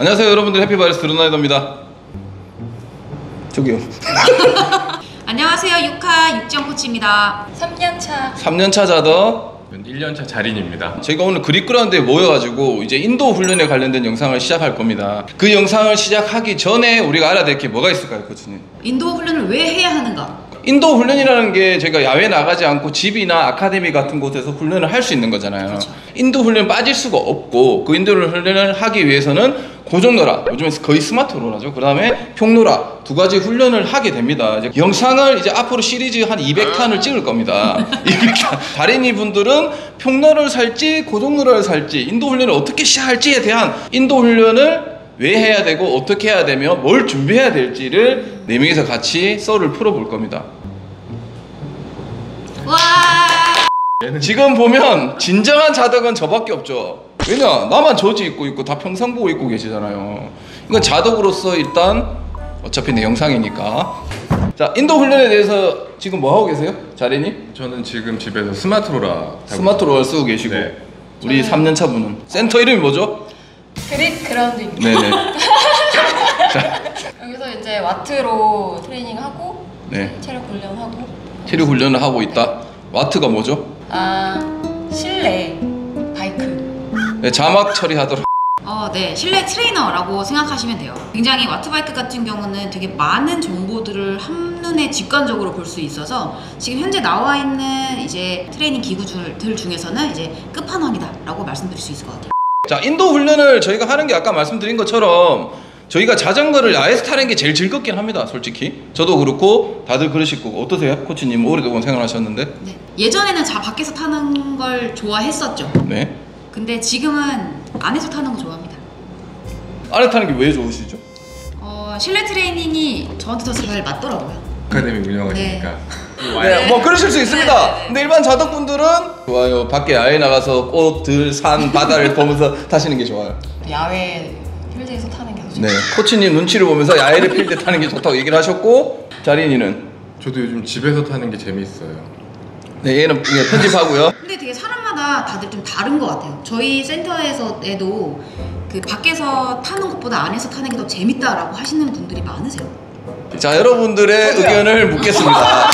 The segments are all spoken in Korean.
안녕하세요 여러분들, 해피바이러스 르나이더입니다. 저기요. 안녕하세요, 육하 육지영 코치입니다. 3년차 자더 1년차 자린입니다. 저희가 오늘 그립그라운드에 모여가지고 이제 인도 훈련에 관련된 영상을 시작할 겁니다. 그 영상을 시작하기 전에 우리가 알아야 될 게 뭐가 있을까요, 코치님? 인도 훈련을 왜 해야 하는가? 인도 훈련이라는 게 저희가 야외 나가지 않고 집이나 아카데미 같은 곳에서 훈련을 할 수 있는 거잖아요. 그렇죠. 인도 훈련 빠질 수가 없고, 그 인도 훈련을 하기 위해서는 고정노라, 요즘에 거의 스마트로라죠. 그 다음에 평노라, 두 가지 훈련을 하게 됩니다. 이제 영상을 이제 앞으로 시리즈 한 200탄을 찍을 겁니다. 다린이 분들은 평노를 살지 고정노라를 살지, 인도 훈련을 어떻게 시작할지에 대한 인도 훈련을 왜 해야 되고 어떻게 해야 되며 뭘 준비해야 될지를 4명이서 같이 썰을 풀어볼 겁니다. 와! 지금 보면 진정한 자덕은 저밖에 없죠. 왜냐? 나만 저지 입고 있고 다 평상복 입고 계시잖아요. 이건 자덕으로서 일단 어차피 내 영상이니까. 자, 인도 훈련에 대해서 지금 뭐 하고 계세요? 자린이? 저는 지금 집에서 스마트로라 스마트로를 쓰고 계시고. 네. 우리 3년차 분은 센터 이름이 뭐죠? 그립그라운드입니다. 네네. 여기서 이제 와트로 트레이닝하고 네. 체력 훈련하고 체력 훈련을 하고 있다. 와트가 뭐죠? 실내 바이크. 네, 자막 처리하도록. 네, 실내 트레이너라고 생각하시면 돼요. 굉장히 와트바이크 같은 경우는 되게 많은 정보들을 한눈에 직관적으로 볼 수 있어서 지금 현재 나와 있는 이제 트레이닝 기구들 중에서는 이제 끝판왕이다라고 말씀드릴 수 있을 것 같아요. 자, 인도 훈련을 저희가 하는 게 아까 말씀드린 것처럼 저희가 자전거를 야외에서 타는 게 제일 즐겁긴 합니다, 솔직히. 저도 그렇고 다들 그러실 거고. 어떠세요? 코치님 오랫동안 생활하셨는데. 네, 예전에는 밖에서 타는 걸 좋아했었죠. 네. 근데 지금은 안에서 타는 거 좋아합니다. 안에 타는 게 왜 좋으시죠? 실내 트레이닝이 저한테 더 잘 맞더라고요. 아카데미 운영하시니까. 네, 뭐 그러실 수 있습니다. 네. 근데 일반 자덕분들은 좋아요. 밖에 야외 나가서 꽃들, 산, 바다를 보면서 타시는 게 좋아요. 야외 필드에서 타는 게 더 좋죠. 네, 코치님 눈치를 보면서 야외를 필드 타는 게 좋다고 얘기를 하셨고, 자린이는? 저도 요즘 집에서 타는 게 재밌어요. 네, 얘는 편집하고요. 근데 되게 사람마다 다들 좀 다른 것 같아요. 저희 센터에서도 그 밖에서 타는 것보다 안에서 타는 게 더 재밌다라고 하시는 분들이 많으세요. 자, 여러분들의 의견을 묻겠습니다.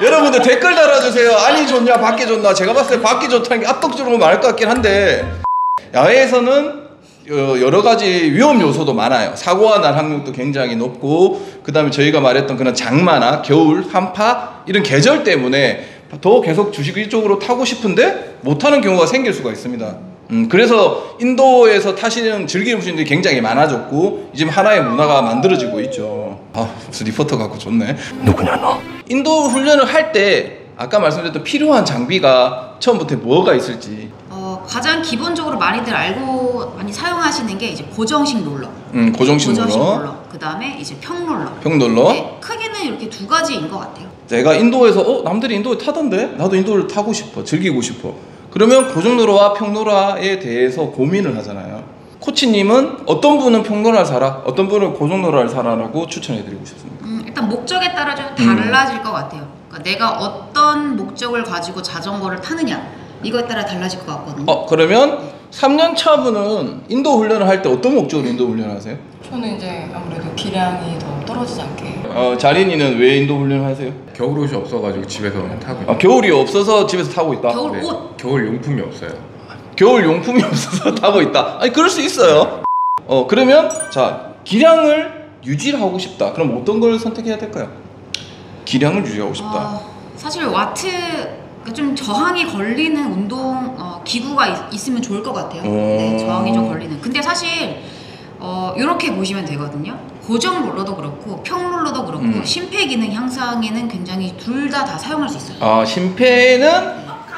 여러분들 댓글 달아주세요. 안이 좋냐 밖에 좋나. 제가 봤을 때 밖이 좋다는 게 압도적으로 많을 것 같긴 한데, 야외에서는 여러 가지 위험 요소도 많아요. 사고가 날 확률도 굉장히 높고, 그 다음에 저희가 말했던 그런 장마나 겨울, 한파 이런 계절 때문에 더 계속 주식 이쪽으로 타고 싶은데 못하는 경우가 생길 수가 있습니다. 그래서 인도에서 타시는 즐기는 분들이 굉장히 많아졌고, 지금 하나의 문화가 만들어지고 있죠. 무슨 리포터 같고 좋네. 누구냐 너? 인도 훈련을 할 때 아까 말씀드렸던 필요한 장비가 처음부터 뭐가 있을지. 가장 기본적으로 많이들 알고 많이 사용하시는 게 이제 고정식 롤러. 고정식 롤러. 그 다음에 이제 평롤러. 평롤러. 네, 크게는 이렇게 두 가지인 것 같아요. 내가 인도에서 남들이 인도에 타던데 나도 인도를 타고 싶어, 즐기고 싶어. 그러면 고정로라와 평로라에 대해서 고민을 하잖아요. 코치님은 어떤 분은 평로라를 사라, 어떤 분은 고정로라를 사라라고 추천해드리고 싶습니다. 일단 목적에 따라 좀 달라질 것 같아요. 그러니까 내가 어떤 목적을 가지고 자전거를 타느냐 이거에 따라 달라질 것 같거든요. 그러면 3년차 분은 인도 훈련을 할 때 어떤 목적으로 인도 훈련을 하세요? 저는 이제 아무래도 기량이 더 떨어지지 않게. 자린이는 왜 인도 훈련을 하세요? 겨울 옷이 없어가지고 집에서 그냥 타고 있어요. 겨울이 없어서 집에서 타고 있다? 겨울 네. 옷. 겨울 용품이 없어요. 겨울 용품이 없어서 타고 있다. 아니, 그럴 수 있어요. 그러면 자, 기량을 유지를 하고 싶다. 그럼 어떤 걸 선택해야 될까요? 기량을 유지하고 싶다. 사실 와트 좀 저항이 걸리는 운동 기구가 있으면 좋을 것 같아요. 네, 저항이 좀 걸리는. 근데 사실 이렇게 보시면 되거든요. 고정 롤러도 그렇고 평롤러도 그렇고 심폐기능 향상에는 굉장히 둘 다 사용할 수 있어요. 심폐는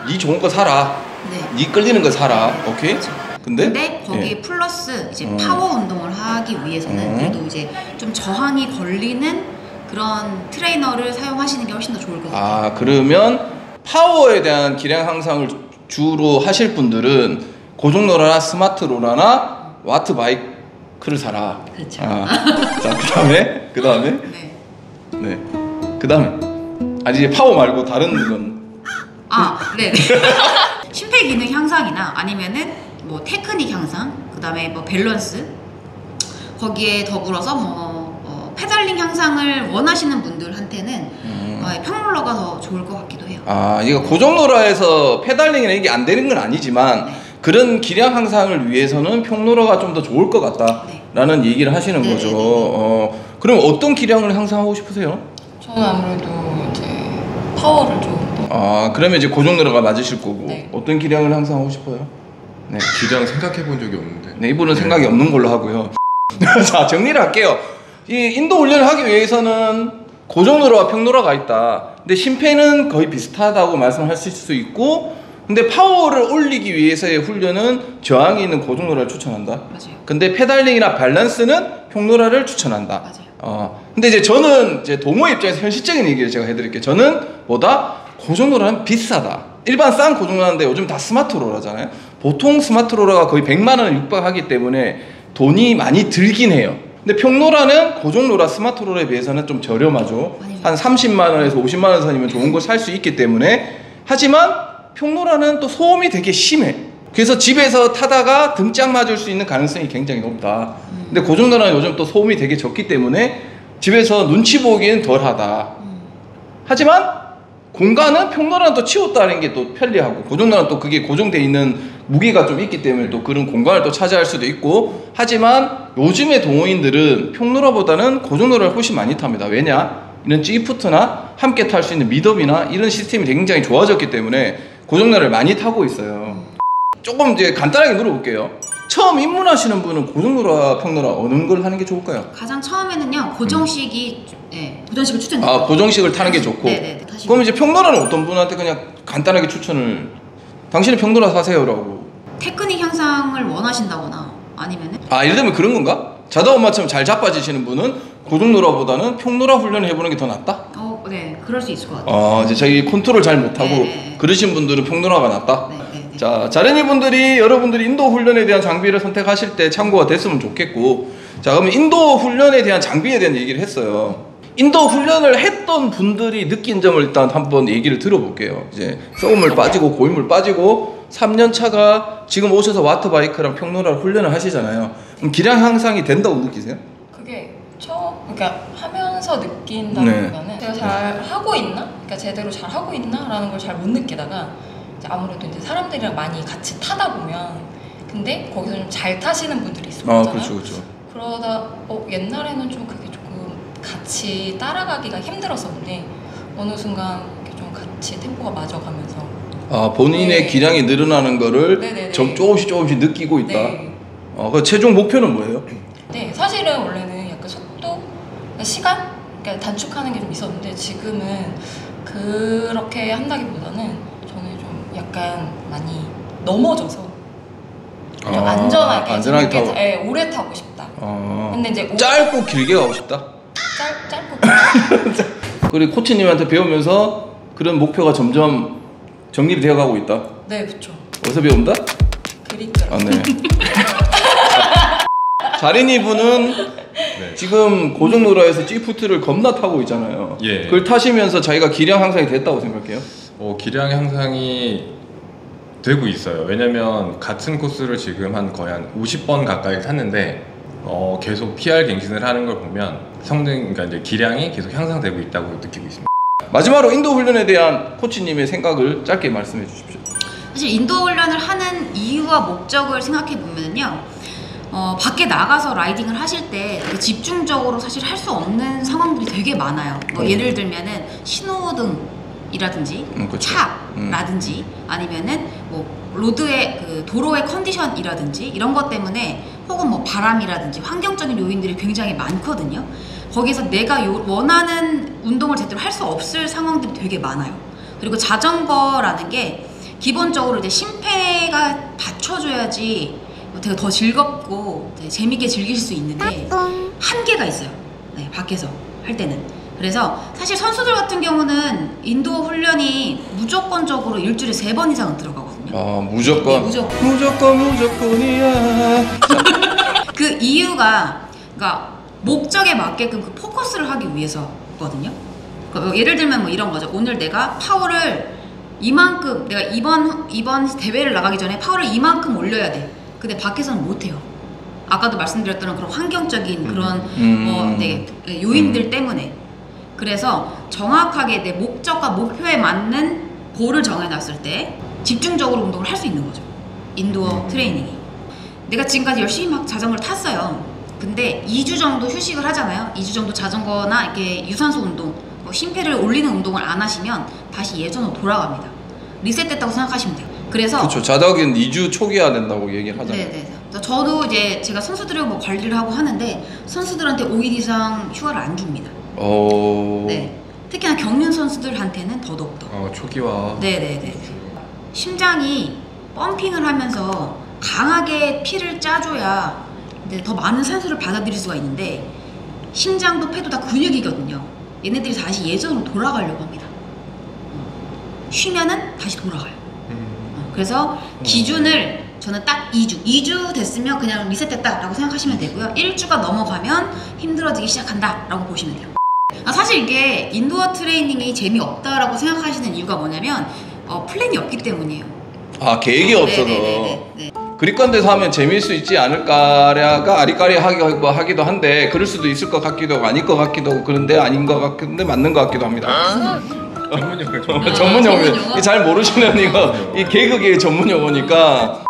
네 좋은 거 사라. 네. 네 끌리는 거 사라. 오케이? 그렇죠. 근데 거기에 플러스 이제 파워 운동을 하기 위해서는 그래도 이제 좀 저항이 걸리는 그런 트레이너를 사용하시는 게 훨씬 더 좋을 것 같아요. 그러면 파워에 대한 기량 향상을 주로 하실 분들은 고정로라나 스마트로라나 와트 바이크를 사라. 그렇죠. 자, 그 다음에 네. 그 다음에 이제 파워 말고 다른 건. 네네. 심폐기능 향상이나 아니면은 뭐 테크닉 향상, 그 다음에 뭐 밸런스, 거기에 더불어서 페달링 향상을 원하시는 분들한테는 평롤러가 더 좋을 것 같기도 해요. 아, 이거 고정로라에서 페달링이나 이게 안 되는 건 아니지만 네. 그런 기량 향상을 위해서는 평로라가 좀 더 좋을 것 같다라는 네. 얘기를 하시는 네, 거죠. 네, 네, 네. 그럼 어떤 기량을 향상하고 싶으세요? 저는 아무래도 이제 파워를 좀 더. 아, 그러면 이제 고정로라가 맞으실 거고 네. 어떤 기량을 향상하고 싶어요? 네, 기량 생각해 본 적이 없는데. 네 이분은 생각이 없는 걸로 하고요. 자, 정리를 할게요. 이 인도 훈련을 하기 위해서는 고정로라와 평로라가 있다. 근데 심폐는 거의 비슷하다고 말씀하실 수 있고, 근데 파워를 올리기 위해서의 훈련은 저항이 있는 고정로라를 추천한다. 맞아요. 근데 페달링이나 밸런스는 평로라를 추천한다. 맞아요. 근데 이제 저는 이제 동호회 입장에서 현실적인 얘기를 제가 해드릴게요. 저는 뭐다? 고정로라는 비싸다. 일반 싼 고정로라인데 요즘 다 스마트로라잖아요. 보통 스마트로라가 거의 100만 원을 육박하기 때문에 돈이 많이 들긴 해요. 근데 평로라는 고정로라 스마트로라에 비해서는 좀 저렴하죠. 한 30만 원에서 50만 원 선이면 좋은 걸 살 수 있기 때문에. 하지만 평로라는 또 소음이 되게 심해. 그래서 집에서 타다가 등짝 맞을 수 있는 가능성이 굉장히 높다. 근데 고정로라는 요즘 또 소음이 되게 적기 때문에 집에서 눈치 보기엔 덜하다. 하지만 공간은 평로라는 또 치웠다는 게 또 편리하고, 고정로는 또 그게 고정되어 있는 무게가 좀 있기 때문에 또 그런 공간을 또 차지할 수도 있고. 하지만 요즘의 동호인들은 평로라보다는 고정로라를 훨씬 많이 탑니다. 왜냐? 이런 G푸트나 함께 탈 수 있는 미덥이나 이런 시스템이 굉장히 좋아졌기 때문에 고정로를 많이 타고 있어요. 조금 이제 간단하게 물어볼게요. 처음 입문하시는 분은 고정로라 평로라 어느 걸 하는 게 좋을까요? 가장 처음에는요 고정식이 고정식을 추천드려요. 아, 고정식을 타는 게 좋고. 네네. 그럼 이제 평로라는 어떤 분한테 그냥 간단하게 추천을, 당신은 평로라 사세요라고. 테크닉 향상을 원하신다거나 아니면은 예를 들면 그런 건가? 자다엄마처럼 잘 자빠지시는 분은 고정로라보다는 평로라 훈련을 해보는 게 더 낫다? 네, 그럴 수 있을 것 같아요. 이제 자기 컨트롤 잘 못하고 네. 그러신 분들은 평로라가 낫다? 네. 자, 자련이 분들이 여러분들이 인도 훈련에 대한 장비를 선택하실 때 참고가 됐으면 좋겠고. 자, 그러면 인도 훈련에 대한 장비에 대한 얘기를 했어요. 인도 훈련을 했던 분들이 느낀 점을 일단 한번 얘기를 들어볼게요. 이제 썩은물 빠지고 고인물 빠지고 3년 차가 지금 오셔서 와터바이크랑 평로라 훈련을 하시잖아요. 그럼 기량 향상이 된다고 느끼세요? 그게 그러니까 하면서 느낀다기보다는 제가 잘 하고 있나? 그러니까 제대로 잘 하고 있나라는 걸 잘 못 느끼다가 이제 아무래도 이제 사람들이랑 많이 같이 타다 보면, 근데 거기서 좀 잘 타시는 분들이 있을 거잖아요. 그렇죠. 그러다 옛날에는 좀 그게 조금 같이 따라가기가 힘들었었는데 어느 순간 이렇게 좀 같이 템포가 맞아가면서 본인의 네. 기량이 늘어나는 거를 네네네. 조금씩 느끼고 있다. 네. 그 최종 목표는 뭐예요? 네, 사실은 원래는 약간 속도, 그러니까 시간, 그러니까 단축하는 게 좀 있었는데 지금은 그렇게 한다기보다는 저는 좀 약간 많이 넘어져서 좀 안전하게 타고. 네, 오래 타고 싶다. 근데 이제 짧고 길게 가고 싶다. 짧고 그리고 코치님한테 배우면서 그런 목표가 점점 정립이 되어가고 있다. 네, 그렇죠. 어디서 배운다? 그립더라고요. 네. 자린이 분은 네. 지금 고정로라에서 G푸트를 겁나 타고 있잖아요. 예. 그걸 타시면서 자기가 기량 향상이 됐다고 생각해요? 기량 향상이 되고 있어요. 왜냐면 같은 코스를 지금 거의 한 50번 가까이 탔는데 계속 PR 갱신을 하는 걸 보면 그러니까 이제 기량이 계속 향상되고 있다고 느끼고 있습니다. 마지막으로 인도 훈련에 대한 코치님의 생각을 짧게 말씀해 주십시오. 사실 인도 훈련을 하는 이유와 목적을 생각해 보면요, 밖에 나가서 라이딩을 하실 때 되게 집중적으로 사실 할 수 없는 상황들이 되게 많아요. 예를 들면은 신호등이라든지 그쵸. 차라든지 아니면은 로드의 그 도로의 컨디션이라든지 이런 것 때문에, 혹은 바람이라든지 환경적인 요인들이 굉장히 많거든요. 거기서 내가 원하는 운동을 제대로 할 수 없을 상황들이 되게 많아요. 그리고 자전거라는 게 기본적으로 이제 심폐가 받쳐줘야지 되게 더 즐겁고 재밌게 즐길 수 있는데 한계가 있어요. 네, 밖에서 할 때는. 그래서 사실 선수들 같은 경우는 인도 훈련이 무조건적으로 일주일에 3번 이상은 들어가거든요. 무조건. 네, 무조건이야. 그 이유가, 그러니까 목적에 맞게끔 그 포커스를 하기 위해서거든요. 그러니까 예를 들면 이런 거죠. 오늘 내가 파워를 이만큼, 내가 이번 대회를 나가기 전에 파워를 이만큼 올려야 돼. 근데 밖에서는 못해요. 아까도 말씀드렸던 그런 환경적인 그런 요인들 때문에. 그래서 정확하게 내 목적과 목표에 맞는 골을 정해놨을 때 집중적으로 운동을 할 수 있는 거죠. 인도어 트레이닝이. 내가 지금까지 열심히 막 자전거를 탔어요. 근데 2주 정도 휴식을 하잖아요. 2주 정도 자전거나 이렇게 유산소 운동, 심폐를 올리는 운동을 안 하시면 다시 예전으로 돌아갑니다. 리셋됐다고 생각하시면 돼요. 그래서 그렇죠. 자덕은 2주 초기화 된다고 얘기를 하잖아요. 네네. 저도 이제 제가 선수들을 뭐 관리를 하고 하는데 선수들한테 5일 이상 휴가를 안 줍니다. 네. 특히나 경륜 선수들한테는 더더욱더. 초기화. 네네네. 심장이 펌핑을 하면서 강하게 피를 짜줘야 더 많은 산소를 받아들일 수가 있는데 심장도 폐도 다 근육이거든요. 얘네들이 다시 예전으로 돌아가려고 합니다. 쉬면은 다시 돌아가요. 그래서 기준을 저는 딱 2주 됐으면 그냥 리셋됐다라고 생각하시면 되고요. 1주가 넘어가면 힘들어지기 시작한다라고 보시면 돼요. 사실 이게 인도어 트레이닝이 재미없다라고 생각하시는 이유가 뭐냐면 플랜이 없기 때문이에요. 계획이 없어서. 네네네네. 그립관대에서 하면 재미일 수 있지 않을까가 아리까리하기도 한데 그럴 수도 있을 것 같기도 하고 아닐 것 같기도 하고 그런데 아닌 것 같은데 맞는 것 같기도 합니다. 전문 용어. 잘 모르시는 이 개그계의 전문 용어니까.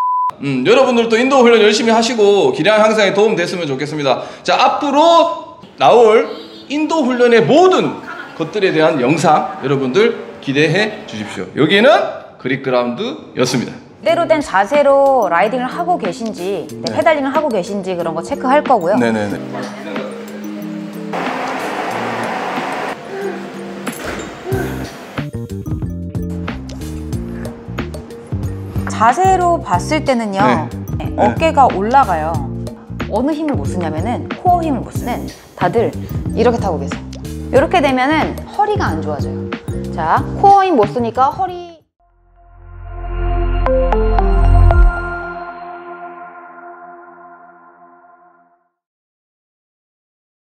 여러분들도 인도어 훈련 열심히 하시고 기량 향상에 도움 됐으면 좋겠습니다. 자, 앞으로 나올 인도어 훈련의 모든 것들에 대한 영상 여러분들 기대해 주십시오. 여기는 그립그라운드였습니다. 제대로 된 자세로 라이딩을 하고 계신지, 페달링을 하고 계신지 그런 거 체크할 거고요. 네네네. 자세로 봤을 때는요, 어깨가 올라가요. 어느 힘을 못 쓰냐면은 코어 힘을 못 쓰는 다들 이렇게 타고 계세요. 이렇게 되면은 허리가 안 좋아져요. 자, 코어 힘 못 쓰니까 허리